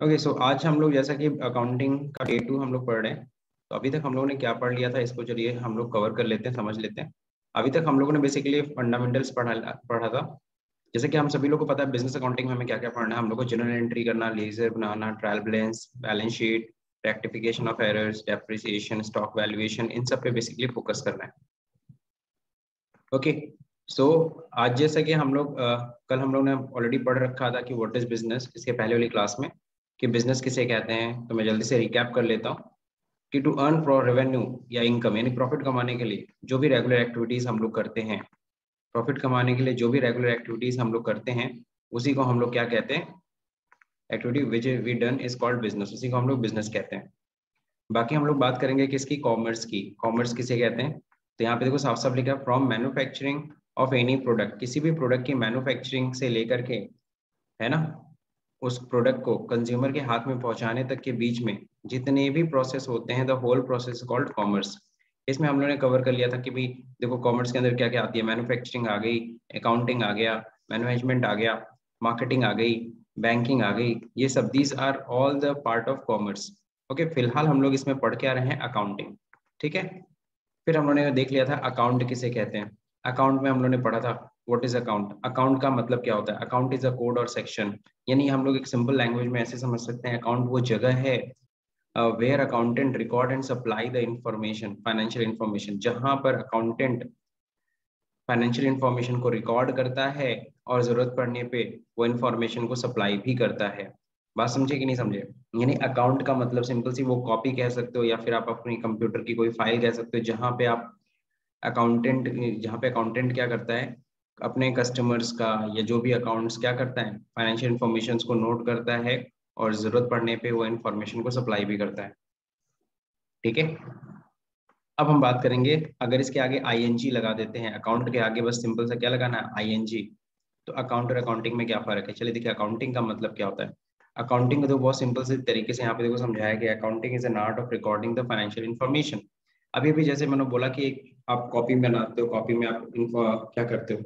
Okay so आज हम लोग जैसा कि अकाउंटिंग का डे 2 हम लोग पढ़ रहे हैं। तो अभी तक हम लोगों ने क्या पढ़ लिया था, इसको चलिए हम लोग कवर कर लेते हैं, समझ लेते हैं। अभी तक हम लोगों ने बेसिकली फंडामेंटल्स पढ़ा था। जैसे कि हम सभी लोग को पता है बिजनेस अकाउंटिंग में हमें क्या क्या पढ़ना है। हम लोग को जनरल एंट्री करना, लेजर बनाना, trial balance, balance sheet, rectification of errors, depreciation, stock valuation, इन सब पे बेसिकली फोकस करना है। ओके सो आज जैसा कि हम लोग कल हम लोग ने ऑलरेडी पढ़ रखा था कि व्हाट इज बिजनेस, इसके पहले वाली क्लास में कि बिजनेस किसे कहते हैं। तो मैं जल्दी से रिकैप कर लेता हूँ कि टू अर्न रेवेन्यू या इनकम यानी प्रॉफिट कमाने के लिए जो भी रेगुलर एक्टिविटीज हम लोग करते हैं, प्रॉफिट कमाने के लिए जो भी रेगुलर एक्टिविटीज हम लोग करते हैं उसी को हम लोग क्या कहते हैं, activity which we done is called business, उसी को हम लोग बिजनेस कहते हैं। बाकी हम लोग बात करेंगे किसकी, कॉमर्स की। कॉमर्स किसे कहते हैं, तो यहाँ पे देखो साफ साफ लिखा है from manufacturing of any product, किसी भी प्रोडक्ट की मैन्युफैक्चरिंग से लेकर के, है ना, उस प्रोडक्ट को कंज्यूमर के हाथ में पहुंचाने तक के बीच में जितने भी प्रोसेस होते हैं, the whole process called commerce. इसमें हम लोगों ने कवर कर लिया था कि भाई देखो कॉमर्स के अंदर क्या क्या आती है, मैन्युफैक्चरिंग आ गई, अकाउंटिंग आ गया, मैनेजमेंट आ गया, मार्केटिंग आ गई, बैंकिंग आ गई, ये सब these are all the part of commerce. Okay, फिलहाल हम लोग इसमें पढ़ के आ रहे हैं अकाउंटिंग, ठीक है। फिर हम लोगों ने देख लिया था अकाउंट किसे कहते हैं। अकाउंट में हम लोगों ने पढ़ा था व्हाट इज अकाउंट, अकाउंट का मतलब क्या होता है। अकाउंट इज अ कोड और सेक्शन, यानी हम लोग एक सिंपल लैंग्वेज में ऐसे समझ सकते हैं अकाउंट वो जगह है where accountant record and supply the information, financial information, जहां पर अकाउंटेंट फाइनेंशियल इंफॉर्मेशन को रिकॉर्ड करता है और जरूरत पड़ने पे वो इंफॉर्मेशन को सप्लाई भी करता है। बात समझे कि नहीं समझे। यानी अकाउंट का मतलब सिंपल सी वो कॉपी कह सकते हो या फिर आप अपनी कंप्यूटर की कोई फाइल कह सकते हो जहां पे आप अकाउंटेंट, जहाँ पे अकाउंटेंट क्या करता है, अपने कस्टमर्स का या जो भी अकाउंट्स क्या करता है, फाइनेंशियल इंफॉर्मेशन को नोट करता है और जरूरत पड़ने पे वो इंफॉर्मेशन को सप्लाई भी करता है, ठीक है। अब हम बात करेंगे, अगर इसके आगे आईएनजी लगा देते हैं, अकाउंट के आगे बस सिंपल सा क्या लगाना है, आईएनजी। तो अकाउंट और अकाउंटिंग में क्या फर्क है, चलिए देखिए अकाउंटिंग का मतलब क्या होता है। अकाउंटिंग को तो बहुत सिंपल से तरीके से यहाँ पे देखो समझाया गया, accounting is an art of recording the financial information. अभी भी जैसे मैंने बोला कि आप कॉपी बनाते हो, कॉपी में आप क्या करते हो,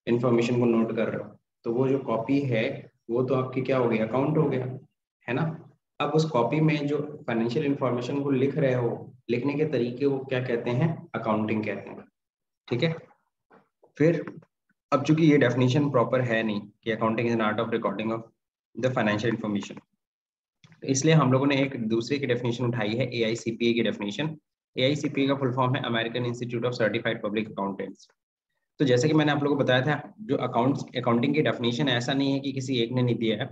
इन्फॉर्मेशन को नोट कर रहे हो, तो वो जो कॉपी है वो तो आपकी क्या हो गई, अकाउंट हो गया, है ना। अब उस कॉपी में जो फाइनेंशियल इंफॉर्मेशन को लिख रहे हो, लिखने के तरीके को क्या कहते हैं, अकाउंटिंग कहते हैं, ठीक है। फिर अब चूंकि ये डेफिनेशन प्रॉपर है नहीं कि accounting is an art of recording of the financial information, इसलिए हम लोगों ने एक दूसरे की डेफिनेशन उठाई है, एआईसीपीए की डेफिनेशन। एआईसीपीए का फुल फॉर्म है American institute of certified public accountants. तो जैसे कि मैंने आप लोगों को बताया था, जो अकाउंटिंग की डेफिनेशन ऐसा नहीं है कि किसी एक ने नहीं दिया है।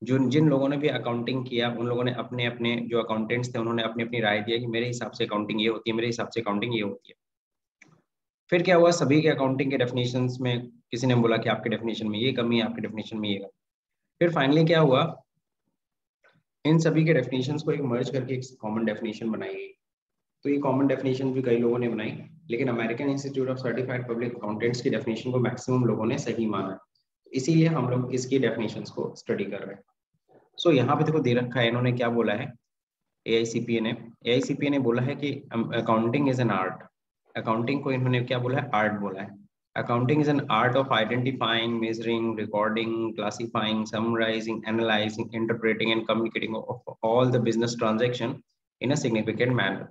जो जिन लोगों ने भी अकाउंटिंग किया उन लोगों ने अपने अपने जो अकाउंटेंट्स थे उन्होंने अपनी अपनी राय दिया कि मेरे हिसाब से अकाउंटिंग ये होती है, मेरे हिसाब से अकाउंटिंग ये होती है। फिर क्या हुआ, सभी के अकाउंटिंग के डेफिनेशंस में किसी ने बोला कि आपके डेफिनेशन में ये कमी है, आपके डेफिनेशन में ये कमी। फिर फाइनली क्या हुआ, इन सभी के डेफिनेशंस को एक मर्ज करके एक कॉमन डेफिनेशन बनाई गई। तो ये कॉमन डेफिनेशन भी कई लोगों ने बनाई, लेकिन American institute of certified public accountants की डेफिनेशन को मैक्सिमम लोगों ने सही माना, इसीलिए हम लोग इसकी डेफिनेशंस को स्टडी कर रहे हैं। सो यहाँ पे देखो दे रखा है, इन्होंने क्या बोला है, एआईसीपीए ने, एआईसीपीए ने बोला है कि accounting is an art. Accounting को इन्होंने क्या बोला है, आर्ट बोला है। Accounting is an art of identifying, measuring, recording, classifying, summarising, analysing, interpreting and communicating all the business transaction in a significant manner.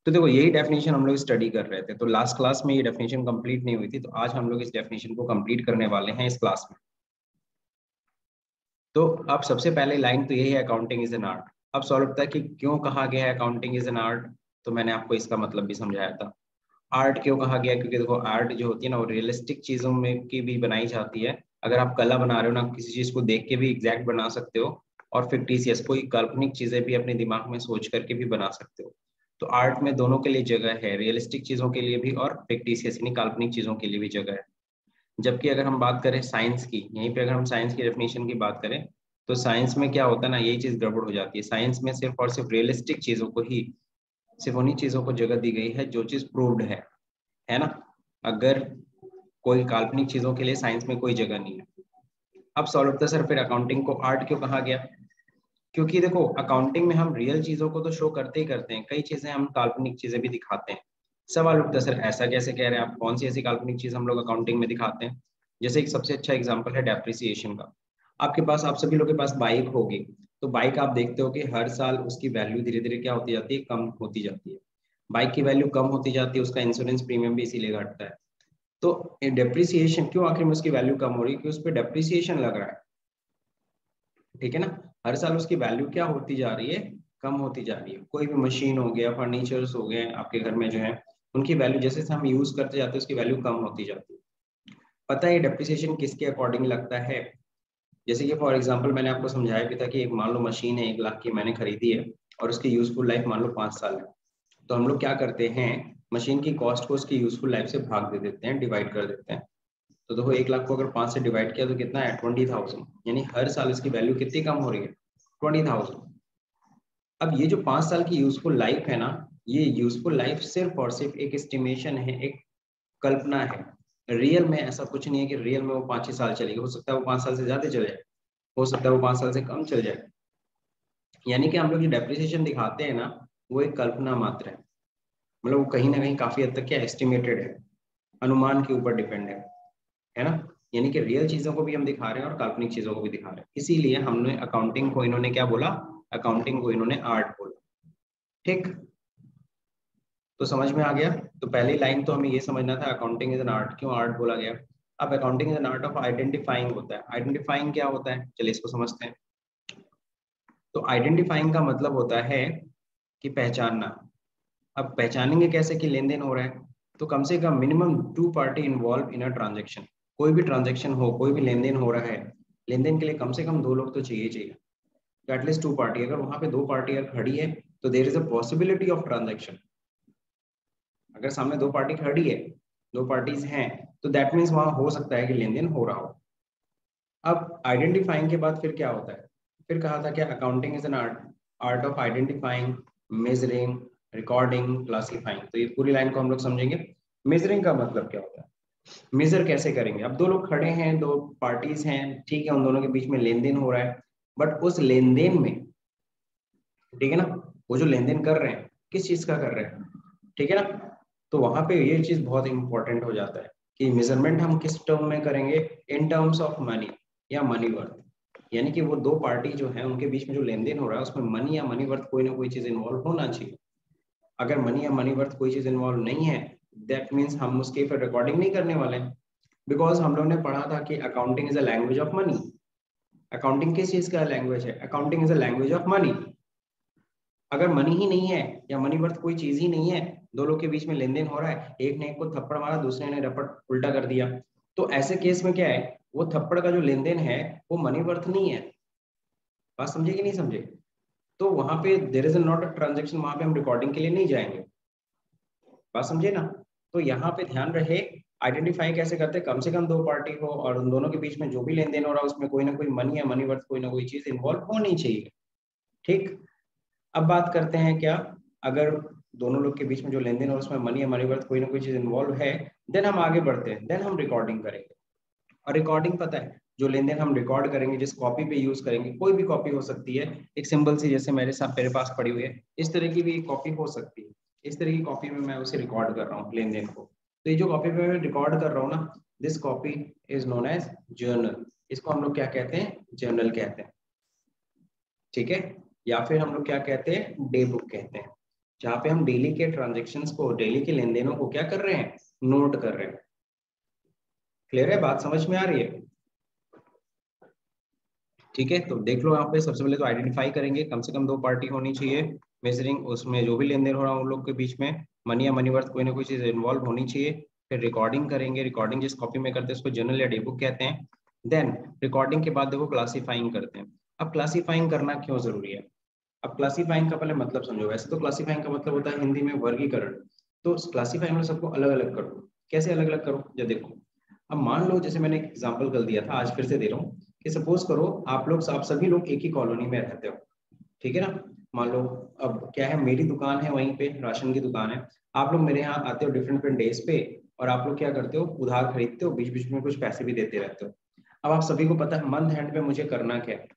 तो देखो यही डेफिनेशन हम लोग स्टडी कर रहे थे, तो लास्ट क्लास में ये डेफिनेशन कंप्लीट नहीं हुई थी, तो आज हम लोग इस डेफिनेशन को कंप्लीट करने वाले हैं इस क्लास में। तो अब सबसे पहले लाइन तो यही है, अकाउंटिंग इज एन आर्ट। अब सवाल उठता है कि क्यों कहा गया है अकाउंटिंग इज एन आर्ट, तो मैंने आपको इसका मतलब भी समझाया था। आर्ट क्यों कहा गया, क्योंकि देखो आर्ट जो होती है ना वो रियलिस्टिक चीजों में की भी बनाई जाती है। अगर आप कला बना रहे हो ना, किसी चीज को देख के भी एग्जैक्ट बना सकते हो, और फिक्टिशियस कोई काल्पनिक चीजें भी अपने दिमाग में सोच करके भी बना सकते हो। तो आर्ट में दोनों के लिए जगह है, रियलिस्टिक चीजों के लिए भी और फिक्टिशियस यानी काल्पनिक चीजों के लिए भी जगह है। जबकि अगर हम बात करें साइंस की, यहीं पे अगर हम साइंस की डेफिनेशन की बात करें, तो साइंस में क्या होता है ना, यही चीज गड़बड़ हो जाती है। साइंस में सिर्फ और सिर्फ रियलिस्टिक चीजों को ही, सिर्फ उन्हीं चीजों को जगह दी गई है जो चीज प्रूव्ड है ना। अगर कोई काल्पनिक चीजों के लिए साइंस में कोई जगह नहीं है। अब सवाल उठता है सर फिर अकाउंटिंग को आर्ट क्यों कहा गया, क्योंकि देखो अकाउंटिंग में हम रियल चीजों को तो शो करते ही करते हैं, कई चीजें हम काल्पनिक चीजें भी दिखाते हैं। सवाल उठता है सर ऐसा कैसे कह रहे हैं आप, कौन सी ऐसी काल्पनिक चीज हम लोग अकाउंटिंग में दिखाते हैं। जैसे एक सबसे अच्छा एग्जांपल है डेप्रिसिएशन का। आपके पास, आप सभी लोग के पास बाइक होगी, तो बाइक आप देखते हो कि हर साल उसकी वैल्यू धीरे धीरे क्या होती जाती है, कम होती जाती है। बाइक की वैल्यू कम होती जाती है, उसका इंश्योरेंस प्रीमियम भी इसीलिए घटता है। तो डेप्रिसिएशन क्यों आखिर में उसकी वैल्यू कम हो रही है, क्योंकि उस पर डेप्रिसिएशन लग रहा है, ठीक है ना। हर साल उसकी वैल्यू क्या होती जा रही है, कम होती जा रही है। कोई भी मशीन हो गया, फर्नीचर्स हो गए आपके घर में जो है, उनकी वैल्यू जैसे जैसे हम यूज करते जाते हैं उसकी वैल्यू कम होती जाती है। पता है डेप्रिसिएशन किसके अकॉर्डिंग लगता है? जैसे कि फॉर एग्जांपल मैंने आपको समझाया भी था कि एक मान लो मशीन है 1 लाख की मैंने खरीदी है और उसकी यूजफुल लाइफ मान लो 5 साल है। तो हम लोग क्या करते हैं, मशीन की कॉस्ट को उसकी यूजफुल लाइफ से भाग दे देते हैं, डिवाइड कर देते हैं। तो देखो 1 लाख को अगर 5 से डिवाइड किया तो कितना है, 20,000। यानी हर साल इसकी वैल्यू कितनी कम हो रही है, 20,000। अब ये जो 5 साल की यूजफुल लाइफ है ना, ये यूजफुल लाइफ सिर्फ और सिर्फ एक एस्टिमेशन है, एक कल्पना है। रियल में ऐसा कुछ नहीं है कि रियल में वो 5 ही साल चलेगी। हो सकता है वो 5 साल से ज्यादा चले जाए, हो सकता है वो 5 साल से कम चल जाए। यानी कि हम लोग जो डेप्रिसिएशन दिखाते हैं ना, वो एक कल्पना मात्र है। मतलब वो कहीं ना कहीं काफी हद तक क्या एस्टिमेटेड है, अनुमान के ऊपर डिपेंड है ना। यानी कि रियल चीजों को भी हम दिखा रहे हैं और काल्पनिक चीजों को भी दिखा रहे हैं। इसीलिए हमने अकाउंटिंग को इन्होंने क्या बोला, अकाउंटिंग को इन्होंने आर्ट बोला। ठीक, तो समझ में आ गया। तो पहली लाइन तो हमें ये समझना था, अकाउंटिंग इज एन आर्ट, क्यों आर्ट बोला गया। अब accounting is an art of identifying होता है। आइडेंटिफाइंग क्या होता है, चलिए इसको समझते हैं। तो आइडेंटिफाइंग का मतलब होता है कि पहचानना। अब पहचानेंगे कैसे कि लेन देन हो रहा है, तो कम से कम minimum 2 party involve in a transaction. कोई भी ट्रांजेक्शन हो, कोई भी लेन देन हो रहा है, लेन देन के लिए कम से कम 2 लोग तो चाहिए चाहिए। तो एटलीस्ट 2 पार्टी, अगर वहां पे 2 पार्टी अगर खड़ी है तो there is a possibility of transaction. अगर सामने 2 पार्टी खड़ी है, 2 पार्टीज हैं, तो दैट मीन्स वहां हो सकता है कि लेन देन हो रहा हो। अब आइडेंटिफाइंग के बाद फिर क्या होता है, फिर कहा था क्या, accounting is an art, art of identifying, measuring, recording, classifying. तो ये पूरी लाइन को हम लोग समझेंगे। मेजरिंग का मतलब क्या होता है, मेजर कैसे करेंगे। अब 2 लोग खड़े हैं, 2 पार्टीज हैं, ठीक है, उन दोनों के बीच में लेन देन हो रहा है, बट उस लेन देन में, ठीक है ना, वो जो लेन देन कर रहे हैं किस चीज का कर रहे हैं, ठीक है ना। तो वहां पे ये चीज बहुत इंपॉर्टेंट हो जाता है कि मेजरमेंट हम किस टर्म में करेंगे, इन टर्म्स ऑफ मनी या मनी वर्थ। यानी कि वो 2 पार्टी जो है उनके बीच में जो लेन देन हो रहा है उसमें मनी या मनी वर्थ कोई ना कोई चीज इन्वॉल्व होना चाहिए। अगर मनी या मनी वर्थ कोई चीज इन्वॉल्व नहीं है, दैट मीन्स हम उसके फिर रिकॉर्डिंग नहीं करने वाले हैं। बिकॉज हम लोग ने पढ़ा था कि accounting is a language of money. Accounting किस चीज का लैंग्वेज है, accounting is a language of money. अगर मनी ही नहीं है या मनी वर्थ कोई चीज ही नहीं है, 2 लोग के बीच में लेन देन हो रहा है, एक ने एक को थप्पड़ मारा, दूसरे ने रपट उल्टा कर दिया, तो ऐसे केस में क्या है, वो थप्पड़ का जो लेन देन है वो मनी वर्थ नहीं है। बात समझे कि नहीं समझे। तो वहां पे there is not a transaction, वहां पे हम रिकॉर्डिंग के लिए नहीं जाएंगे। बात समझे ना। तो यहाँ पे ध्यान रहे, आइडेंटिफाई कैसे करते हैं, कम से कम 2 पार्टी हो और उन दोनों के बीच में जो भी लेन देन हो रहा है उसमें कोई ना कोई मनी या मनी वर्थ कोई ना कोई चीज इन्वॉल्व होनी चाहिए। ठीक, अब बात करते हैं क्या, अगर दोनों लोग के बीच में जो लेन देन और उसमें मनी या मनी वर्थ कोई ना कोई चीज इन्वॉल्व है, देन हम आगे बढ़ते हैं, देन हम रिकॉर्डिंग करेंगे। और रिकॉर्डिंग पता है, जो लेन देन हम रिकॉर्ड करेंगे, जिस कॉपी पे यूज करेंगे, कोई भी कॉपी हो सकती है, एक सिंपल सी जैसे मेरे पास पड़ी हुई है, इस तरह की भी एक कॉपी हो सकती है। इस तरह की कॉपी में मैं उसे रिकॉर्ड कर रहा हूँ लेन देन को। तो ये जो कॉपी पे मैं रिकॉर्ड कर रहा हूँ ना, this copy is known as journal. इसको हम लोग क्या कहते हैं, जर्नल कहते हैं, ठीक है। या फिर हम लोग क्या कहते हैं, डे बुक कहते हैं, जहाँ पे हम डेली के ट्रांजेक्शन्स को, डेली के लेन देनों को क्या कर रहे हैं, नोट कर रहे हैं। क्लियर है, बात समझ में आ रही है। ठीक है, तो देख लो यहाँ पे सबसे पहले तो आइडेंटिफाई करेंगे, कम से कम 2 पार्टी होनी चाहिए। मेजरिंग, उसमें जो भी लेन देन हो रहा है उन लोग के बीच में मनी या मनी वर्थ कोई ना कोई चीज इन्वॉल्व होनी चाहिए। फिर रिकॉर्डिंग करेंगे, रिकॉर्डिंग जिस कॉपी में करते हैं उसको जर्नल या डे बुक कहते हैं। देन रिकॉर्डिंग के बाद देखो क्लासीफाइंग करते हैं। अब क्लासीफाइंग करना क्यों जरूरी है, अब क्लासीफाइंग का पहले मतलब समझो। वैसे तो क्लासीफाइंग का मतलब होता है हिंदी में वर्गीकरण। तो क्लासीफाइंग में सबको अलग अलग करो। कैसे अलग अलग करो, या देखो, अब मान लो जैसे मैंने एक एग्जांपल कल दिया था, आज फिर से दे रहा हूँ, कि सपोज करो आप सभी लोग एक ही कॉलोनी में रहते हो, ठीक है ना। मान लो अब क्या है, मेरी दुकान है, वहीं पे राशन की दुकान है, आप लोग मेरे यहाँ आते हो डिफरेंट डिफरेंट डेज पे, और आप लोग क्या करते हो, उधार खरीदते हो, बीच बीच में कुछ पैसे भी देते रहते हो। अब आप सभी को पता है मंथ एंड पे मुझे करना क्या है,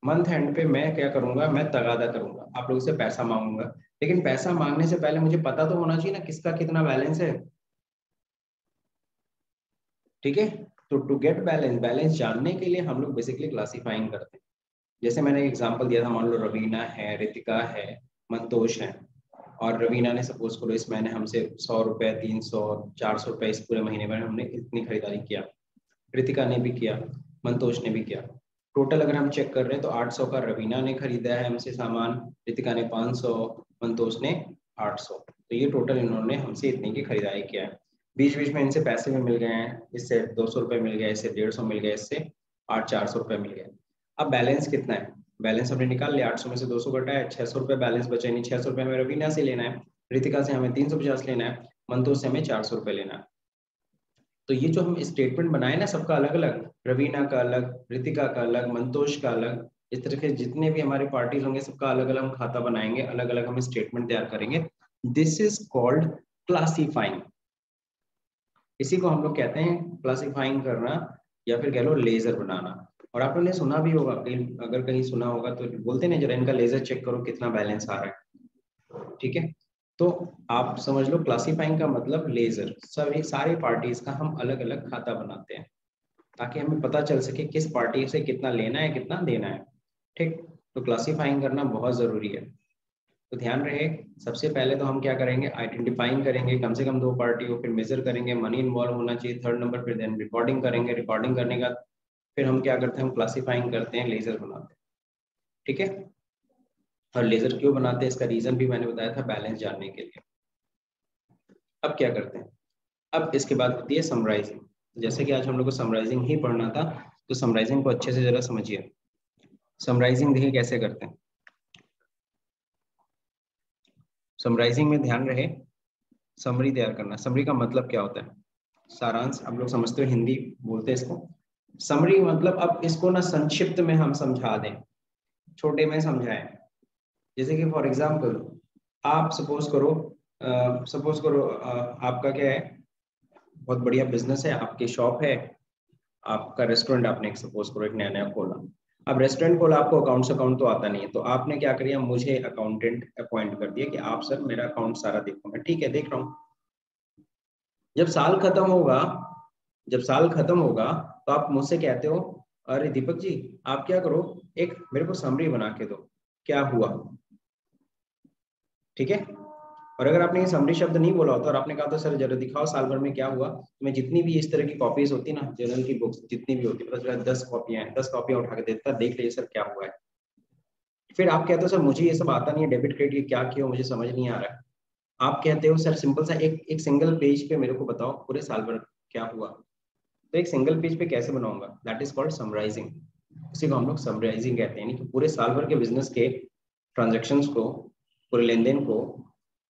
मंथ एंड पे मैं क्या करूंगा, मैं तगादा करूंगा, आप लोगों से पैसा मांगूंगा। लेकिन पैसा मांगने से पहले मुझे पता तो होना चाहिए ना किसका कितना बैलेंस है, ठीक है। तो टू गेट बैलेंस, बैलेंस जानने के लिए हम लोग बेसिकली क्लासीफाइंग करते हैं। जैसे मैंने एग्जांपल दिया था, मान लो रवीना है, रितिका है, मंतोष है, और रवीना ने सपोज करो इस महीने हमसे 100 रुपए, 300, 400 रुपए इस पूरे महीने में हमने इतनी खरीदारी किया, रितिका ने भी किया, मंतोष ने भी किया। टोटल अगर हम चेक कर रहे हैं तो 800 का रवीना ने खरीदा है हमसे सामान, रितिका ने 500, मंतोष ने 800। तो ये टोटल इन्होंने हमसे इतनी की खरीदारी किया है। बीच बीच में इनसे पैसे भी मिल गए हैं, इससे 200 रुपए मिल गया, इससे 150 मिल गया, इससे 400 रुपए मिल गया। अब बैलेंस कितना है, बैलेंस हमने निकाल लिया, 800 में से 200 घटा है, 600 रुपए बैलेंस बचे, नहीं 600 रुपए हमें रवीना से लेना है, रितिका से हमें 350 लेना है, मंतोष से हमें 400 रुपए लेना है। तो ये जो हम स्टेटमेंट बनाए ना सबका अलग अलग, रवीना का अलग, रितिका का अलग, मंतोष का अलग, इस तरह के जितने भी हमारे पार्टीज होंगे सबका अलग अलग हम खाता बनाएंगे, अलग अलग हम स्टेटमेंट तैयार करेंगे। This is called classifying. इसी को हम लोग कहते हैं क्लासीफाइंग करना, या फिर कह लो लेजर बनाना। और आप लोगों ने सुना भी होगा, अगर कहीं सुना होगा तो बोलते नहीं, जरा इनका लेजर चेक करो कितना बैलेंस आ रहा है, ठीक है। तो आप समझ लो क्लासीफाइंग का मतलब लेजर, सभी सारे पार्टीज का हम अलग अलग खाता बनाते हैं ताकि हमें पता चल सके किस पार्टी से कितना लेना है कितना देना है, ठीक। तो क्लासीफाइंग करना बहुत जरूरी है। तो ध्यान रहे, सबसे पहले तो हम क्या करेंगे, आइडेंटिफाइंग करेंगे कम से कम 2 पार्टी को, फिर मेजर करेंगे, मनी इन्वॉल्व होना चाहिए थर्ड नंबर, फिर देन रिकॉर्डिंग करेंगे, रिकॉर्डिंग करने का फिर हम क्या करते हैं, हम क्लासीफाइंग करते हैं, लेजर बनाते हैं, ठीक है। और लेजर क्यों बनाते हैं इसका रीजन भी मैंने बताया था, बैलेंस जानने के लिए। अब क्या करते हैं, अब इसके बाद होती है समराइजिंग। जैसे कि आज हम लोग को समराइजिंग ही पढ़ना था, तो समराइजिंग को अच्छे से जरा समझिए। समराइजिंग देखिए कैसे करते हैं। समराइजिंग में ध्यान रहे, समरी तैयार करना। समरी का मतलब क्या होता है, सारांश। आप लोग समझते हो, हिंदी बोलते हैं इसको समरी, मतलब अब इसको ना संक्षिप्त में हम समझा दें, छोटे में समझाएं। जैसे कि फॉर एग्जाम्पल आप सपोज करो आपका क्या है, बहुत बढ़िया बिजनेस है, आपकी शॉप है, आपका रेस्टोरेंट आपने सपोज करो एक नया नया खोला। अब रेस्टोरेंट खोला, आपको अकाउंट तो आता नहीं है, तो आपने क्या किया, मुझे अकाउंटेंट अपॉइंट कर दिया कि आप सर मेरा अकाउंट सारा देखो। मैं ठीक है देख रहा हूँ। जब साल खत्म होगा, जब साल खत्म होगा तो आप मुझसे कहते हो, अरे दीपक जी आप क्या करो, एक मेरे को समरी बना के दो, क्या हुआ, ठीक है। और अगर आपने ये समरी शब्द नहीं बोला होता और आपने कहा था सर जरा दिखाओ साल भर में क्या हुआ, तो मैं जितनी भी इस तरह की कॉपीज होती ना, जर्नल की बुक्स जितनी भी होती, पता चला 10 कॉपियां हैं, 10 कॉपियां उठा के देता, देख लीजिए सर क्या हुआ है। फिर आप कहते हो सर मुझे ये सब आता नहीं है, डेबिट क्रेडिट क्या किया मुझे समझ नहीं आ रहा है। आप कहते हो सर सिंपल सा एक एक सिंगल पेज पे मेरे को बताओ पूरे साल भर क्या हुआ। तो एक सिंगल पेज पे कैसे बनाऊंगा, दैट इज कॉल्ड समराइजिंग। इसी को हम लोग समराइजिंग कहते हैं, यानी कि पूरे साल भर के बिजनेस के ट्रांजेक्शन्स को, पूरे लेन देन को,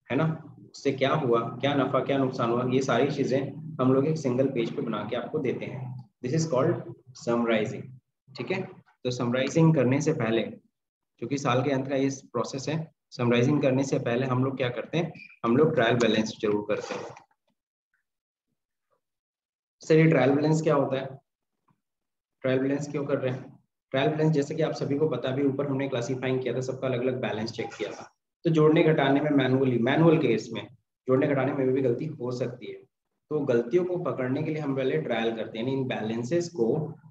है ना, उससे क्या हुआ, क्या नफा क्या नुकसान हुआ, ये सारी चीजें हम लोग एक सिंगल पेज पे बना के आपको देते हैं। दिस इज कॉल्ड समराइजिंग, ठीक है। तो समराइजिंग करने से पहले, क्योंकि साल के अंत का ये प्रोसेस है, समराइजिंग करने से पहले हम लोग क्या करते हैं, हम लोग ट्रायल बैलेंस जरूर करते हैं। सर ये ट्रायल बैलेंस क्या होता है, ट्रायल बैलेंस क्यों कर रहे हैं। ट्रायल बैलेंस जैसे कि आप सभी को पता भी, ऊपर हमने क्लासीफाइंग किया था, सबका अलग अलग बैलेंस चेक किया था। तो जोड़ने घटाने में मैनुअल केस में जोड़ने घटाने में भी गलती हो सकती है। तो गलतियों को पकड़ने के लिए हम पहले ट्रायल करते हैं, इन बैलेंसेस को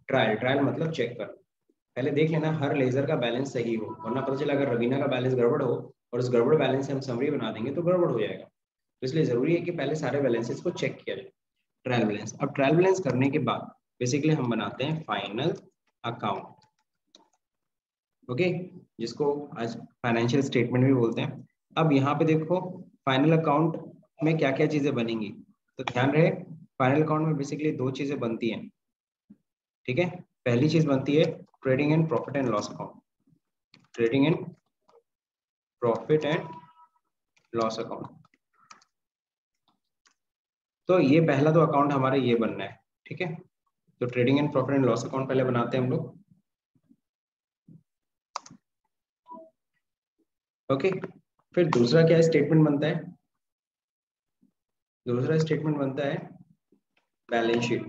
ट्रायल मतलब चेक करना। पहले देख लेना हर लेजर का बैलेंस सही हो, वरना पता चला अगर रवीना का बैलेंस गड़बड़ हो और उस गड़बड़ बैलेंस से हम समरी बना देंगे तो गड़बड़ हो जाएगा। तो इसलिए जरूरी है कि पहले सारे बैलेंसेस को चेक किया जाए, ट्रायल बैलेंस। अब ट्रायल बैलेंस करने के बाद बेसिकली हम बनाते हैं फाइनल अकाउंट, ओके, जिसको आज फाइनेंशियल स्टेटमेंट भी बोलते हैं। अब यहाँ पे देखो फाइनल अकाउंट में क्या क्या चीजें बनेंगी, तो ध्यान रहे फाइनल अकाउंट में बेसिकली 2 चीजें बनती हैं, ठीक है। पहली चीज बनती है trading and profit and loss account, trading and profit and loss account. तो ये पहला तो अकाउंट हमारा ये बनना है, ठीक है। तो trading and profit and loss account पहले बनाते हैं हम लोग, ओके। फिर दूसरा क्या स्टेटमेंट बनता है, दूसरा स्टेटमेंट बनता है बैलेंस शीट।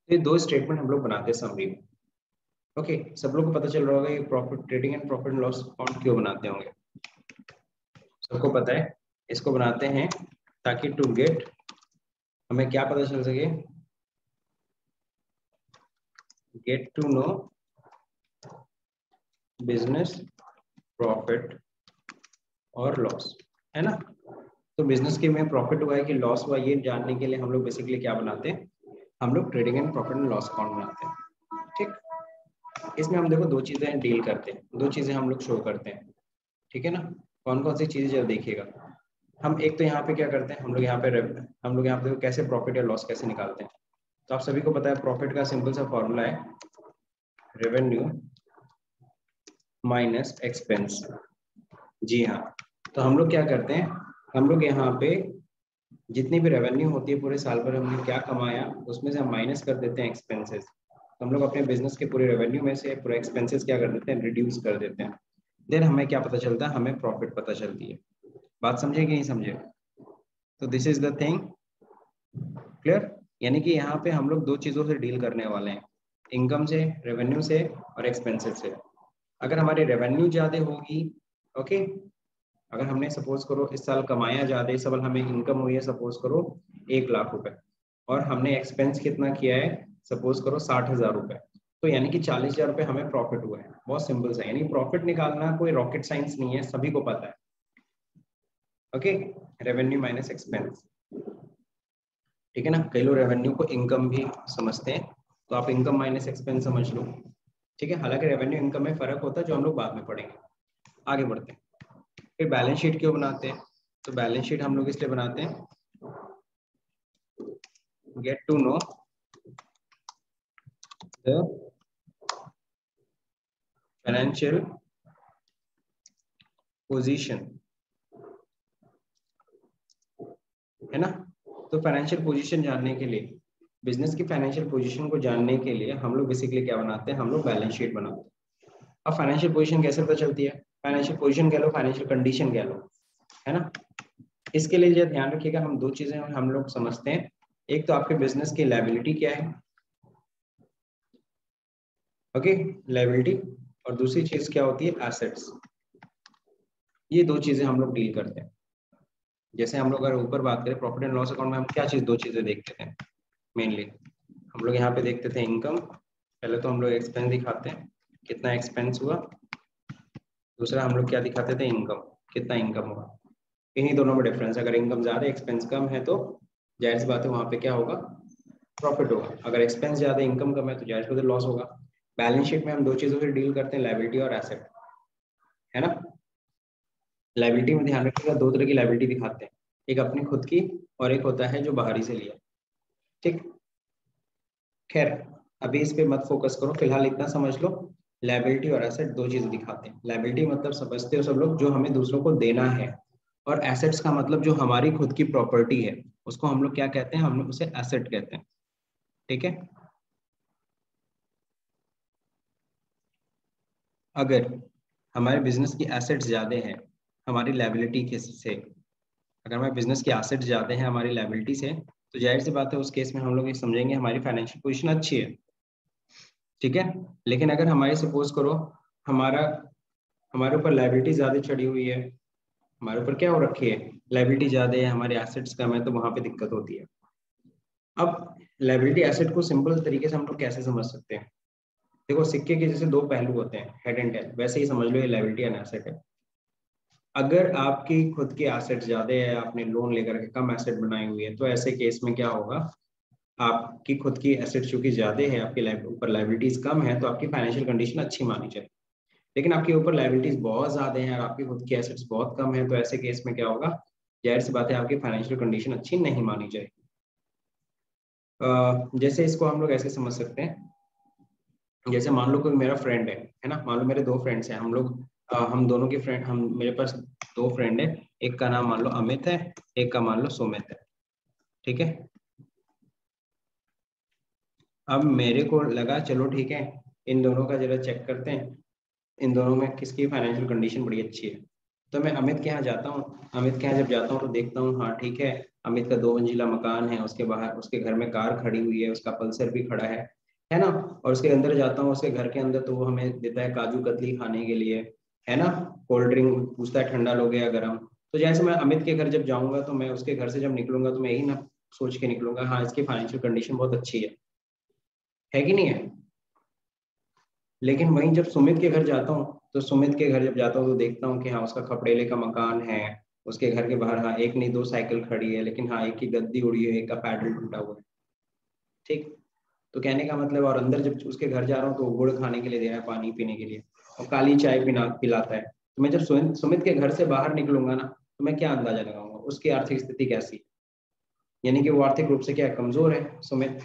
ये 2 स्टेटमेंट हम लोग बनाते हैं समरी में, ओके। सब लोग को पता चल रहा होगा ये profit, trading and profit and loss account क्यों बनाते होंगे, सबको पता है। इसको बनाते हैं ताकि टू गेट, हमें क्या पता चल सके, get to know business profit और लॉस, है ना। तो बिजनेस के में प्रॉफिट हुआ है कि लॉस हुआ, ये जानने के लिए हम लोग बेसिकली क्या बनाते हैं, हम लोग trading and profit and loss account बनाते हैं। ठीक, इसमें हम देखो दो चीजें डील करते हैं, दो चीजें हम लोग शो करते हैं, ठीक है ना। कौन कौन सी चीजें जब देखिएगा हम, एक तो यहाँ पे क्या करते हैं हम लोग, हम लोग यहाँ पे कैसे प्रॉफिट या लॉस कैसे निकालते हैं। तो आप सभी को पता है प्रॉफिट का सिंपल सा फॉर्मूला है रेवेन्यू माइनस एक्सपेंस। जी हाँ, तो हम लोग क्या करते हैं, हम लोग यहाँ पे जितनी भी रेवेन्यू होती है पूरे साल भर हमने क्या कमाया उसमें से हम माइनस कर देते हैं एक्सपेंसेस। तो हम लोग अपने बिजनेस के पूरे रेवेन्यू में से पूरे एक्सपेंसेस क्या कर देते हैं, रिड्यूस कर देते हैं। देन हमें क्या पता चलता है, हमें प्रॉफिट पता चलती है। बात समझे कि नहीं समझे। तो this is the thing, clear. यानी कि यहाँ पे हम लोग दो चीजों से डील करने वाले हैं, इनकम से, रेवेन्यू से और एक्सपेंसेस से। अगर हमारी रेवेन्यू ज्यादा होगी, ओके, अगर हमने सपोज करो इस साल कमाया ज्यादा, इस साल हमें इनकम हुई है सपोज करो 1 लाख रुपए, और हमने एक्सपेंस कितना किया है सपोज करो 60,000 रुपए, तो यानी कि 40,000 रुपए हमें प्रॉफिट हुआ है। बहुत सिंपल सा, यानी प्रॉफिट निकालना कोई रॉकेट साइंस नहीं है, सभी को पता है। ओके, रेवेन्यू माइनस एक्सपेंस, ठीक है ना। कई लोग रेवेन्यू को इनकम भी समझते हैं, तो आप इनकम माइनस एक्सपेंस समझ लो, ठीक है। हालांकि रेवेन्यू इनकम में फर्क होता है जो हम लोग बाद में पढ़ेंगे। आगे बढ़ते हैं, फिर बैलेंस शीट क्यों बनाते हैं, तो बैलेंस शीट हम लोग इसलिए बनाते हैं, get to know the financial position, है ना। तो फाइनेंशियल पोजीशन जानने के लिए, बिजनेस की फाइनेंशियल पोजीशन को जानने के लिए हम लोग बेसिकली क्या बनाते हैं, हम लोग बैलेंस शीट बनाते हैं। अब फाइनेंशियल पोजीशन कैसे पता चलती है, फाइनेंशियल पोजीशन कह लो, फाइनेंशियल कंडीशन कह लो, है ना। इसके लिए जो ध्यान रखिएगा, हम दो चीजें हम लोग समझते हैं, एक तो आपके बिजनेस की लायबिलिटी क्या है, ओके, लायबिलिटी, और दूसरी चीज क्या होती है, एसेट्स। ये दो चीजें हम लोग डील करते हैं। जैसे हम लोग अगर ऊपर बात करें प्रॉफिट एंड लॉस अकाउंट में हम क्या चीज, दो चीजें देखते थे मेनली। हम लोग यहाँ पे देखते थे इनकम, पहले तो हम लोग एक्सपेंस दिखाते हैं कितना एक्सपेंस हुआ, दूसरा हम लोग क्या दिखाते थे, इनकम, कितना इनकम हुआ। इन्हीं दोनों में डिफरेंस, अगर इनकम ज्यादा एक्सपेंस कम है तो जाहिर सी बात है वहां पे क्या होगा, प्रॉफिट होगा। अगर एक्सपेंस ज्यादा इनकम कम है तो जाहिर सी बात है लॉस होगा। बैलेंस शीट में हम दो चीजों से डील करते हैं, लायबिलिटी और एसेट, है ना। लायबिलिटी में ध्यान रखिएगा दो तरह की लायबिलिटी दिखाते हैं, एक अपनी खुद की और एक होता है जो बाहरी से लिया, ठीक। खैर अभी इस पे मत फोकस करो, फिलहाल इतना समझ लो, लायबिलिटी और एसेट दो चीजें दिखाते हैं। लायबिलिटी मतलब समझते हो सब लोग, जो हमें दूसरों को देना है, और एसेट्स का मतलब जो हमारी खुद की प्रॉपर्टी है, उसको हम लोग क्या कहते हैं, हम लोग उसे एसेट कहते हैं, ठीक है। अगर हमारे बिजनेस की एसेट्स ज्यादा है हमारी लायबिलिटी के से, अगर हमारे बिजनेस की एसेट्स ज्यादा है हमारी लायबिलिटी से, तो जाहिर सी बात है उस केस में हम लोग ये समझेंगे हमारी फाइनेंशियल पोजीशन अच्छी है, ठीक है। लेकिन अगर हमारी सपोज करो हमारा हमारे ऊपर लायबिलिटी ज्यादा चढ़ी हुई है, हमारे ऊपर क्या हो रखी है, लायबिलिटी ज्यादा है, हमारे एसेट्स कम है, तो वहां पे दिक्कत होती है। अब लायबिलिटी एसेट को सिंपल तरीके से हम लोग कैसे समझ सकते हैं, देखो सिक्के के जैसे दो पहलू होते हैं, हेड एंड टेल, वैसे ही समझ लो ये लायबिलिटी एंड एसेट है। अगर आपकी खुद की एसेट ज्यादा है, आपने लोन लेकर के कम एसेट बनाई हुई है, तो ऐसे केस में क्या होगा, आपकी खुद की एसेट चूंकि ज्यादा है, आपके ऊपर लायबिलिटीज कम है, तो आपकी फाइनेंशियल कंडीशन अच्छी मानी जाए। लेकिन आपके ऊपर लायबिलिटीज बहुत ज्यादा हैं और आपकी खुद की एसेट्स बहुत कम है, तो ऐसे केस में क्या होगा, जाहिर सी बात है आपकी फाइनेंशियल कंडीशन अच्छी नहीं मानी जाएगी। जैसे इसको हम लोग ऐसे समझ सकते हैं, जैसे मान लो कोई मेरा फ्रेंड है ना, मान लो मेरे दो फ्रेंड्स हैं, हम लोग हम दोनों के फ्रेंड, हम मेरे पास दो फ्रेंड है, एक का नाम मान लो अमित है, एक का मान लो सुमित है, ठीक है। अब मेरे को लगा चलो ठीक है, इन दोनों का जरा चेक करते हैं, इन दोनों में किसकी फाइनेंशियल कंडीशन बड़ी अच्छी है। तो मैं अमित के यहाँ जाता हूँ, अमित के यहाँ जब जाता हूँ तो देखता हूँ हाँ ठीक है, अमित का 2 मंजिला मकान है, उसके बाहर उसके घर में कार खड़ी हुई है, उसका पल्सर भी खड़ा है ना। और उसके अंदर जाता हूँ, उसके घर के अंदर, तो वो हमें देता है काजू कतली खाने के लिए, है ना। कोल्ड ड्रिंक पूछता है ठंडा लोगे या गर्म। तो जैसे मैं अमित के घर जब जाऊंगा, तो मैं उसके घर से जब निकलूंगा तो मैं यही ना सोच के निकलूंगा, हाँ इसकी फाइनेंशियल कंडीशन बहुत अच्छी है कि नहीं है। लेकिन वहीं जब सुमित के घर जाता हूँ तो सुमित के घर जब जाता हूँ तो देखता हूँ कि हाँ उसका खपड़ेले का मकान है, उसके घर के बाहर हाँ एक नहीं दो साइकिल खड़ी है, लेकिन हाँ एक की गद्दी उड़ी है, एक का पैडल टूटा हुआ है। ठीक। तो कहने का मतलब, और अंदर जब उसके घर जा रहा हूँ तो वो गुड़ खाने के लिए दे रहा है, पानी पीने के लिए, और काली चाय पिलाता है। तो मैं जब सुमित के घर से बाहर निकलूंगा ना, तो मैं क्या अंदाजा लगाऊंगा उसकी आर्थिक स्थिति कैसी है। यानी कि वो आर्थिक रूप से क्या है, कमजोर है सुमित।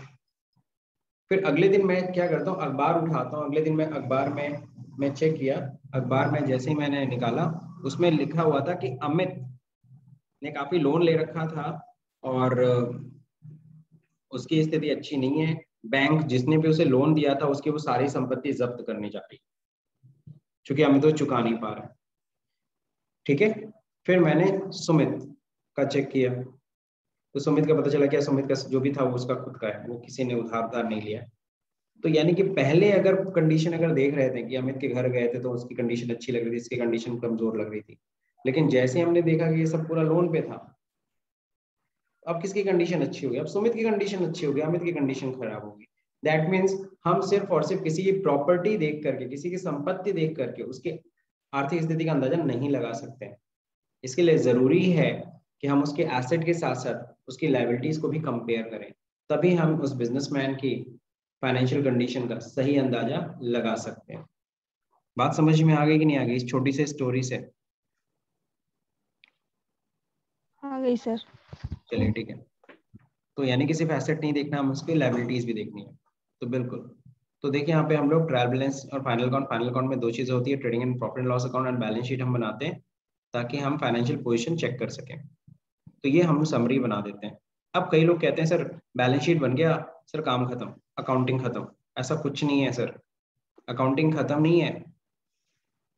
फिर अगले दिन मैं क्या करता हूँ, अखबार उठाता हूँ। अगले दिन मैं अखबार में मैं चेक किया, अखबार में जैसे ही मैंने निकाला, उसमें लिखा हुआ था कि अमित ने काफी लोन ले रखा था और उसकी स्थिति अच्छी नहीं है। बैंक जिसने भी उसे लोन दिया था उसकी वो सारी संपत्ति जब्त करने जा रही है, क्योंकि अमित तो चुका नहीं पा रहा है। ठीक है। फिर मैंने सुमित का चेक किया, तो सुमित का पता चला कि सुमित का जो भी था वो उसका खुद का है, वो किसी ने उधार नहीं लिया है। तो यानी कि पहले अगर कंडीशन अगर देख रहे थे कि अमित के घर गए थे तो उसकी कंडीशन अच्छी लग रही थी, इसकी कंडीशन कमजोर लग रही थी, लेकिन जैसे हमने देखा कि ये सब पूरा लोन पे था, अब किसकी कंडीशन अच्छी होगी, अब सुमित की कंडीशन अच्छी होगी, अमित की कंडीशन खराब होगी। दैट मीन्स हम सिर्फ और सिर्फ किसी की प्रॉपर्टी देख करके, किसी की संपत्ति देख करके उसके आर्थिक स्थिति का अंदाजा नहीं लगा सकते। इसके लिए जरूरी है कि हम उसके एसेट के साथ साथ उसकी लायबिलिटीज को भी कंपेयर करें, तभी हम उस बिजनेसमैन की फाइनेंशियल कंडीशन का सही अंदाजा लगा सकते हैं। बात समझ में आ गई कि नहीं आ गई इस छोटी सी स्टोरी से? आ गई सर। चलिए ठीक है। तो यानी कि सिर्फ एसेट नहीं देखना, हम उसकी लायबिलिटीज भी देखनी है। तो बिल्कुल। तो देखिए यहाँ पे हम लोग ट्रायल बैलेंस और फाइनल अकाउंट, फाइनल अकाउंट में दो चीजें होती है, trading and profit and loss account and balance sheet हम बनाते हैं ताकि हम फाइनेंशियल पोजीशन चेक कर सकें। तो ये हम समरी बना देते हैं। अब कई लोग कहते हैं सर बैलेंस शीट बन गया, सर काम खत्म, अकाउंटिंग खत्म। ऐसा कुछ नहीं है सर, अकाउंटिंग खत्म नहीं है,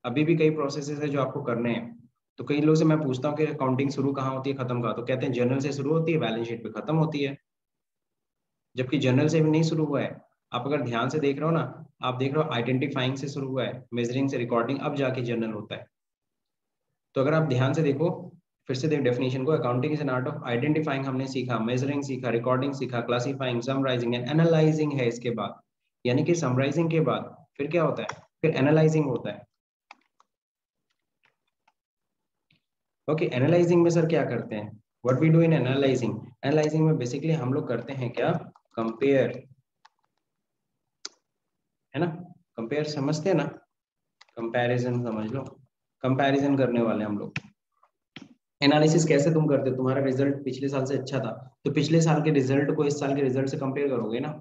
अभी भी कई प्रोसेसेस है जो आपको करने हैं। तो कई लोग से मैं पूछता हूँ कि अकाउंटिंग शुरू कहाँ होती है, खत्म कहाँ, तो कहते हैं जर्नल से शुरू होती है, बैलेंस शीट पे खत्म होती है। जबकि जर्नल से भी नहीं शुरू हुआ है। आप अगर ध्यान से देख रहे हो ना, आप देख रहे हो आइडेंटिफाइंग से शुरू हुआ है, मेजरिंग से रिकॉर्डिंग, अब जाके जर्नल होता है। तो अगर आप ध्यान से देखो, फिर से देख डेफिनेशन को, accounting is an art of identifying हमने सीखा, मेजरिंग सीखा, रिकॉर्डिंग सीखा, क्लासिफाइंग, समराइजिंग एंड एनालाइजिंग है इसके बाद। यानी कि समराइजिंग के बाद फिर क्या होता है, फिर एनालाइजिंग होता है। ओके, एनालाइजिंग में सर क्या करते हैं, what we do in analysing? Analysing में बेसिकली हम लोग करते हैं क्या, कंपेयर, है ना? कंपेयर समझते हैं ना, कंपैरिजन समझ लो, कंपैरिजन करने वाले हम लोग। एनालिसिस कैसे तुम करते हो, तुम्हारा रिजल्ट पिछले साल से अच्छा था, तो पिछले साल के रिजल्ट को इस साल के रिजल्ट से कंपेयर करोगे ना।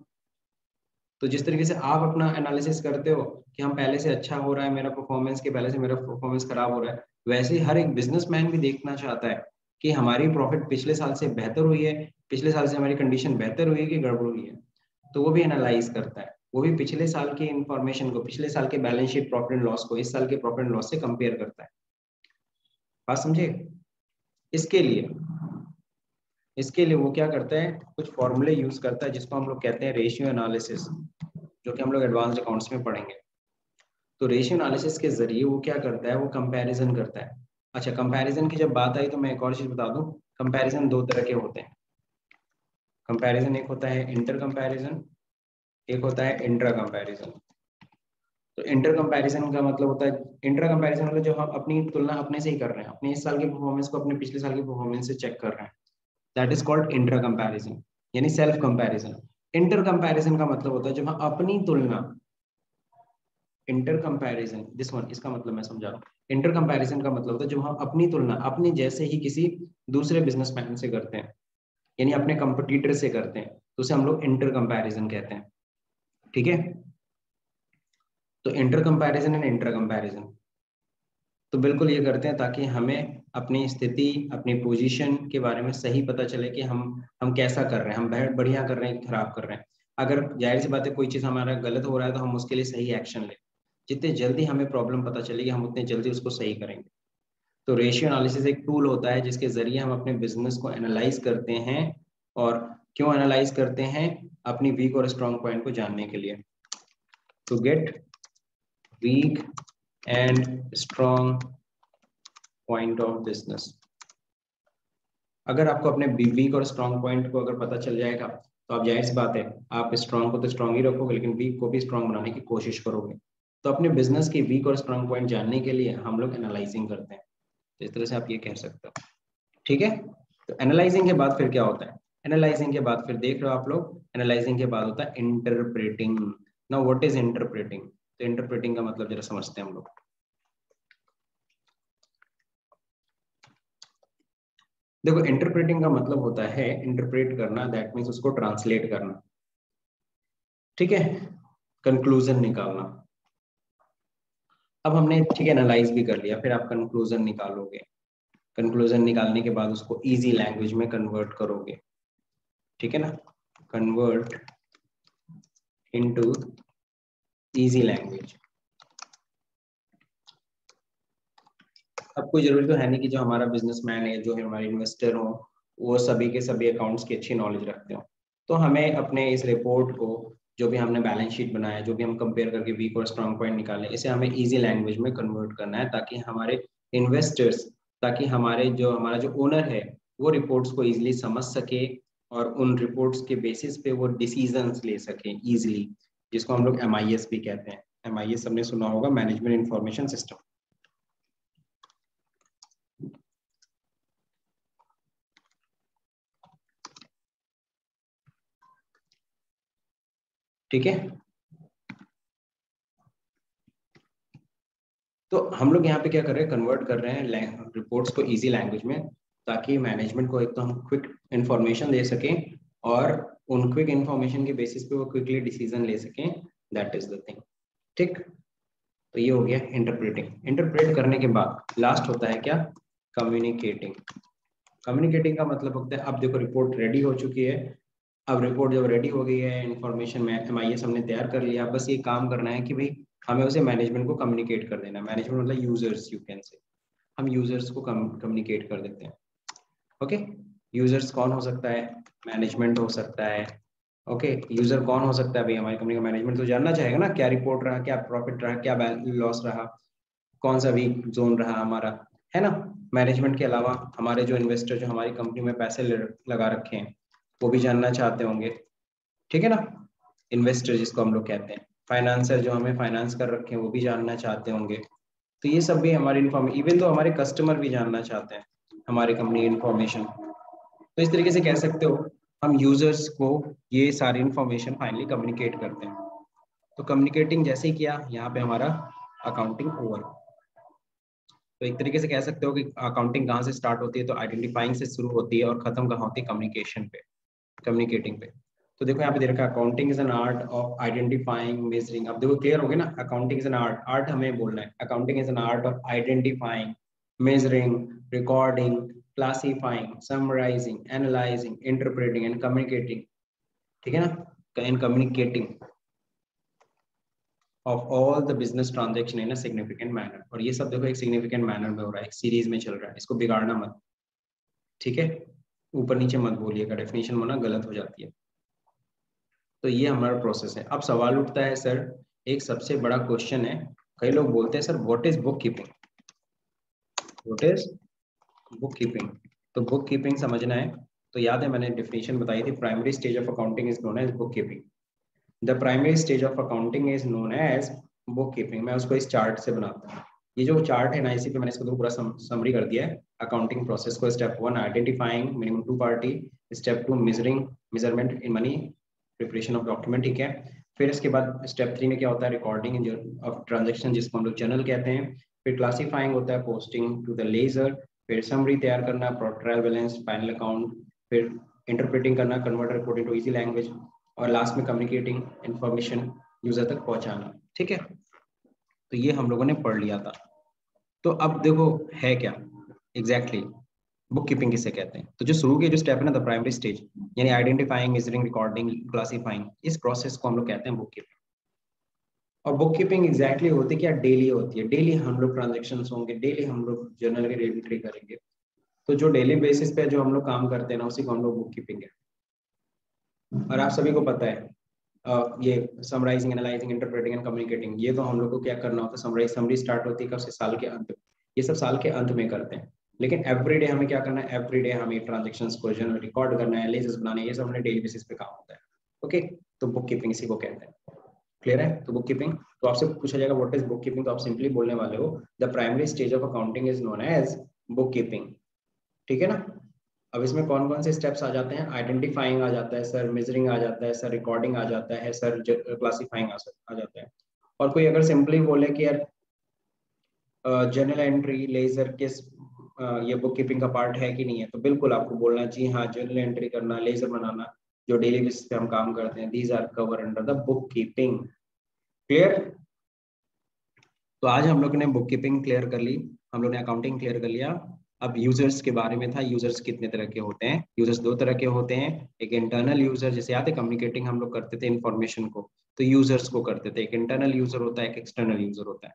तो जिस तरीके से आप अपना एनालिसिस करते हो कि हम पहले से अच्छा हो रहा है मेरा परफॉर्मेंस, के पहले से मेरा परफॉर्मेंस खराब हो रहा है, वैसे ही हर एक बिजनेसमैन भी देखना चाहता है कि हमारी प्रॉफिट पिछले साल से बेहतर हुई है, पिछले साल से हमारी कंडीशन बेहतर हुई है कि गड़बड़ हुई है। तो वो भी एनालाइज करता है, वो भी पिछले साल की इंफॉर्मेशन को, पिछले साल के balance sheet profit and loss को इस साल के प्रॉफिट एंड लॉस से कंपेयर करता है। बात समझे? इसके लिए इसके लिए वो क्या करता है, कुछ फॉर्मूले यूज करता है जिसको हम लोग कहते हैं रेशियो एनालिसिस, जो कि हम लोग एडवांस्ड अकाउंट्स में पढ़ेंगे। तो रेशियो एनालिसिस के जरिए वो क्या करता है, वो कंपैरिजन करता है। अच्छा, कंपैरिजन की जब बात आई तो मैं एक और चीज बता दूं, कंपैरिजन दो तरह के होते हैं। कंपैरिजन एक होता है इंटर कंपैरिजन, एक होता है इंट्रा कंपैरिजन। तो इंटर कंपैरिजन का मतलब होता है, इंट्रा कंपैरिजन मतलब जब हम अपनी तुलना अपने से ही कर रहे हैं, अपने इस साल की परफॉर्मेंस को अपने पिछले साल की परफॉर्मेंस से चेक कर रहे हैं, that is called intra comparison, यानी सेल्फ कंपैरिजन। इंटर कंपैरिजन का मतलब होता है जब हम अपनी तुलना, इंटर कंपैरिजन दिस वन, इसका मतलब मैं समझा रहा हूँ। इंटर कंपैरिजन का मतलब होता है जब हम अपनी तुलना अपने जैसे ही किसी दूसरे बिजनेसमैन से करते हैं, यानी अपने कंपटीटर से करते हैं, तो उसे हम लोग इंटर कंपैरिजन कहते हैं। ठीक है। तो inter comparison and inter comparison तो बिल्कुल ये करते हैं ताकि हमें अपनी स्थिति, अपनी पोजीशन के बारे में सही पता चले कि हम कैसा कर रहे हैं, हम बढ़िया कर रहे हैं, खराब कर रहे हैं। अगर जाहिर सी बात है कोई चीज हमारा गलत हो रहा है तो हम उसके लिए सही एक्शन लें। जितने जल्दी हमें प्रॉब्लम पता चलेगी हम उतने जल्दी उसको सही करेंगे। तो रेशियो एनालिसिस एक टूल होता है जिसके जरिए हम अपने बिजनेस को एनालाइज करते हैं। और क्यों एनालाइज करते हैं, अपनी वीक और स्ट्रॉन्ग पॉइंट को जानने के लिए। To get weak and strong point of business. अगर आपको अपने वीक और स्ट्रॉन्ग पॉइंट को अगर पता चल जाएगा तो आप जाहिर सी बात है आप स्ट्रॉन्ग को तो स्ट्रॉन्ग ही रखोगे, लेकिन वीक को भी स्ट्रॉन्ग बनाने की कोशिश करोगे। तो अपने बिजनेस के वीक और स्ट्रॉन्ग पॉइंट जानने के लिए हम लोग एनालाइजिंग करते हैं। तो इस तरह से आप ये कह सकते हो, ठीक है। तो एनालाइजिंग के बाद फिर क्या होता है? एनालाइजिंग के बाद फिर देख रहे हो आप लोग, एनालाइजिंग के बाद होता है interpreting. Now what is interpreting? तो इंटरप्रेटिंग का मतलब जरा समझते हैं हम लोग। देखो इंटरप्रेटिंग का मतलब होता है इंटरप्रेट करना, दैट मीन्स उसको ट्रांसलेट करना, ठीक है, कंक्लूजन निकालना। अब हमने ठीक है एनालाइज भी कर लिया, फिर आप कंक्लूजन निकालोगे। कंक्लूजन निकालने के बाद उसको इजी लैंग्वेज में कन्वर्ट करोगे, ठीक है ना, कन्वर्ट इनटू इजी लैंग्वेज। अब कोई जरूरी तो है नहीं कि जो हमारा बिजनेसमैन है, जो हमारे इन्वेस्टर हो, वो सभी के सभी अकाउंट्स की अच्छी नॉलेज रखते हो। तो हमें अपने इस रिपोर्ट को, जो भी हमने बैलेंस शीट बनाया, जो भी हम कंपेयर करके वीक और स्ट्रॉन्ग पॉइंट निकाले, इसे हमें इजी लैंग्वेज में कन्वर्ट करना है, ताकि हमारे इन्वेस्टर्स, ताकि हमारा जो ओनर है वो रिपोर्ट्स को इजिली समझ सके और उन रिपोर्ट्स के बेसिस पे वो डिसीजंस ले सके इजिली, जिसको हम लोग MIS भी कहते हैं। MIS हमने सुना होगा, मैनेजमेंट इंफॉर्मेशन सिस्टम, ठीक है। तो हम लोग यहाँ पे क्या कर रहे हैं, कन्वर्ट कर रहे हैं रिपोर्ट्स को इजी लैंग्वेज में, ताकि मैनेजमेंट को एक तो हम क्विक इंफॉर्मेशन दे सकें और उन क्विक इंफॉर्मेशन के बेसिस पे वो क्विकली डिसीजन ले सकें, दैट इज द थिंग, ठीक। तो ये हो गया इंटरप्रेटिंग। इंटरप्रेट करने के बाद लास्ट होता है क्या, कम्युनिकेटिंग। कम्युनिकेटिंग का मतलब होता है, अब देखो रिपोर्ट रेडी हो चुकी है, अब रिपोर्ट जब रेडी हो गई है, इन्फॉर्मेशन में MIS हमने तैयार कर लिया, बस ये काम करना है कि भाई हमें उसे मैनेजमेंट को कम्युनिकेट कर देना। मैनेजमेंट मतलब यूजर्स, यू कैन से, हम यूजर्स को कम्युनिकेट कर देते हैं, ओके। यूजर्स कौन हो सकता है? मैनेजमेंट हो सकता है, ओके। यूजर कौन हो सकता है भाई? हमारी कंपनी का मैनेजमेंट तो जानना चाहेगा ना, क्या रिपोर्ट रहा, क्या प्रॉफिट रहा, क्या लॉस रहा, कौन सा वीक जोन रहा हमारा, है ना। मैनेजमेंट के अलावा हमारे जो इन्वेस्टर, जो हमारी कंपनी में पैसे लगा रखे हैं, वो भी जानना चाहते होंगे, ठीक है ना। इन्वेस्टर जिसको हम लोग कहते हैं, फाइनेंसर जो हमें फाइनेंस कर रखे हैं, वो भी जानना चाहते होंगे। तो ये सब भी हमारी इन्फॉर्मेशन, इवन तो हमारे कस्टमर भी जानना चाहते हैं हमारी कंपनी इन्फॉर्मेशन। तो इस तरीके से कह सकते हो हम यूजर्स को ये सारी इन्फॉर्मेशन फाइनली कम्युनिकेट करते हैं। तो कम्युनिकेटिंग जैसे ही किया, यहाँ पे हमारा अकाउंटिंग ओवर। तो एक तरीके से कह सकते हो कि अकाउंटिंग कहाँ से स्टार्ट होती है, तो आइडेंटिफाइंग से शुरू होती है और खत्म कहाँ होती है, कम्युनिकेशन पे, कम्युनिकेटिंग पे। तो देखो यहाँ पे दे रखा है, accounting is an art of identifying measuring. अब देखो क्लियर हो गया ना, accounting is an art, art हमें बोलना है, accounting is an art of identifying, measuring, recording, classifying, summarising, analysing, interpreting and communicating, ठीक है ना, and communicating of all the business transaction in a significant manner. और ये सब देखो एक सिग्निफिकेंट मैनर में हो रहा है, एक सीरीज में चल रहा है, इसको बिगाड़ना मत, ठीक है। ऊपर नीचे मत बोलिएगा, डेफिनेशन होना गलत हो जाती है। तो ये हमारा प्रोसेस है। अब सवाल उठता है सर, एक सबसे बड़ा क्वेश्चन है, कई लोग बोलते हैं sir what is bookkeeping, what is bookkeeping. तो बुक कीपिंग समझना है तो याद है मैंने डेफिनेशन बताई थी, primary stage of accounting is known as bookkeeping. The primary stage of accounting is known as bookkeeping. मैं उसको इस चार्ट से बनाता हूँ, ये जो चार्ट है ना, इसी पे मैंने इसको तो पूरा समरी कर दिया है अकाउंटिंग प्रोसेस को। Step 1 identifying minimum 2 party, step 2 measuring, measurement in money, preparation of document, ठीक है। फिर इसके बाद स्टेप 3 में क्या होता है, रिकॉर्डिंग ऑफ ट्रांजेक्शन, जिसको हम लोग जर्नल कहते हैं। फिर क्लासीफाइंग होता है, पोस्टिंग टू द लेजर। फिर समरी तैयार करना, ट्रायल बैलेंस, फाइनल अकाउंट। फिर इंटरप्रेटिंग करना, convert report into easy language. और लास्ट में कम्युनिकेटिंग इंफॉर्मेशन यूजर तक पहुंचाना, ठीक है। तो ये हम लोगों ने पढ़ लिया था। तो अब देखो है क्या एग्जैक्टली बुक कीपिंग किसे कहते हैं। तो जो शुरू के जो स्टेप है ना, द प्राइमरी स्टेज, यानी आइडेंटिफाइंग, मेजरिंग, रिकॉर्डिंग, क्लासिफाइंग, इस प्रोसेस को हम लोग कहते हैं बुक कीपिंग। और बुक कीपिंग एग्जैक्टली होती क्या, डेली होती है। डेली हम लोग ट्रांजेक्शन होंगे, डेली हम लोग जर्नल की एंट्री करेंगे। तो जो डेली बेसिस पे जो हम लोग काम करते हैं ना, उसी को हम लोग बुक कीपिंग है। और आप सभी को पता है ये summarising, analysing, interpreting and communicating, ये तो हम लोग को क्या करना होता है, समरी स्टार्ट होती है कब से, साल के अंत। ये सब साल के अंत में करते हैं। लेकिन एवरीडे हमें क्या करना है, एवरीडे हमें ट्रांजेक्शंस को जर्नल रिकॉर्ड करना है, लेजेस बनाने, ये सब हमें डेली बेसिस पे काम होता है, ओके। तो बुक कीपिंग इसी को कहते हैं। क्लियर है? तो बुक कीपिंग, तो आपसे पूछा जाएगा व्हाट इज बुक कीपिंग, तो आप सिंपली बोलने वाले हो the primary stage of accounting is known as bookkeeping. ठीक है ना? अब इसमें कौन कौन से स्टेप्स आ जाते हैं? आइडेंटिफाइंग आ जाता है सर, मेजरिंग आ जाता है सर, रिकॉर्डिंग आ जाता है सर, क्लासिफाइंग आ जाता है। और कोई अगर सिंपली बोले कि यार जर्नल एंट्री लेजर किस ये बुक कीपिंग का पार्ट है कि नहीं है, तो बिल्कुल आपको बोलना जी हाँ, जर्नल एंट्री करना, लेजर बनाना, जो डेली बेसिस पे हम काम करते हैं, these are cover under the bookkeeping. Clear? तो आज हम लोग ने बुक कीपिंग क्लियर कर ली, हम लोग ने अकाउंटिंग क्लियर कर लिया। अब यूजर्स के बारे में था, यूजर्स कितने तरह के होते हैं? यूजर्स दो तरह के होते हैं, एक इंटरनल यूजर, जैसे याद है कम्युनिकेटिंग हम लोग करते थे इन्फॉर्मेशन को, तो यूजर्स को करते थे, एक इंटरनल यूजर होता है, एक एक्सटर्नल यूजर होता है।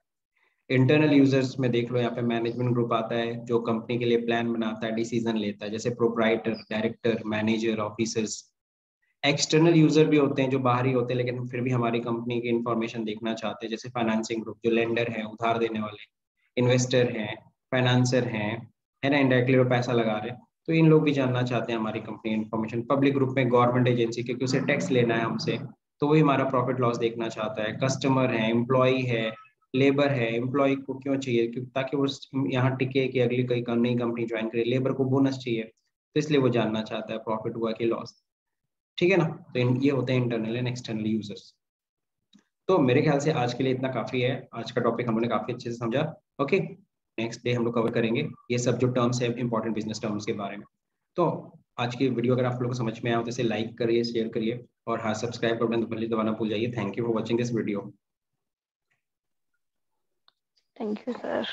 इंटरनल यूजर्स में देख लो, यहाँ पे मैनेजमेंट ग्रुप आता है जो कंपनी के लिए प्लान बनाता है, डिसीजन लेता है, जैसे proprietor, director, manager, officers. External user भी होते हैं जो बाहरी होते हैं लेकिन फिर भी हमारी कंपनी की इंफॉर्मेशन देखना चाहते हैं, जैसे फाइनेंसिंग ग्रुप, जो लेंडर है, उधार देने वाले, इन्वेस्टर हैं, फाइनेंसर हैं, है ना, इंडायरेक्टली वो पैसा लगा रहे हैं, तो इन लोग भी जानना चाहते हैं हमारी कंपनी इन्फॉर्मेशन। पब्लिक ग्रुप में गवर्नमेंट एजेंसी, क्योंकि उसे टैक्स लेना है हमसे, तो वही हमारा प्रॉफिट लॉस देखना चाहता है। कस्टमर है, एम्प्लॉय है, लेबर है, एम्प्लॉय को क्यों चाहिए? क्योंकि ताकि वो यहाँ टिके कि अगली कोई नई कंपनी ज्वाइन करे। लेबर को बोनस चाहिए, तो इसलिए वो जानना चाहता है प्रॉफिट हुआ कि लॉस। ठीक है ना? तो ये होते हैं इंटरनल एंड एक्सटर्नल यूजर्स। तो मेरे ख्याल से आज के लिए इतना काफी है, आज का टॉपिक हम लोगों ने काफी अच्छे से समझा। ओके, नेक्स्ट डे हम लोग कवर करेंगे ये सब जो टर्म्स है, इंपॉर्टेंट बिजनेस टर्म्स के बारे में। तो आज की वीडियो अगर आप लोगों को समझ में आया हो तो इसे लाइक करिए, शेयर करिए, और हाँ, सब्सक्राइब का बटन दबाना भूल जाइए। Thank you for watching this video. Thank you sir.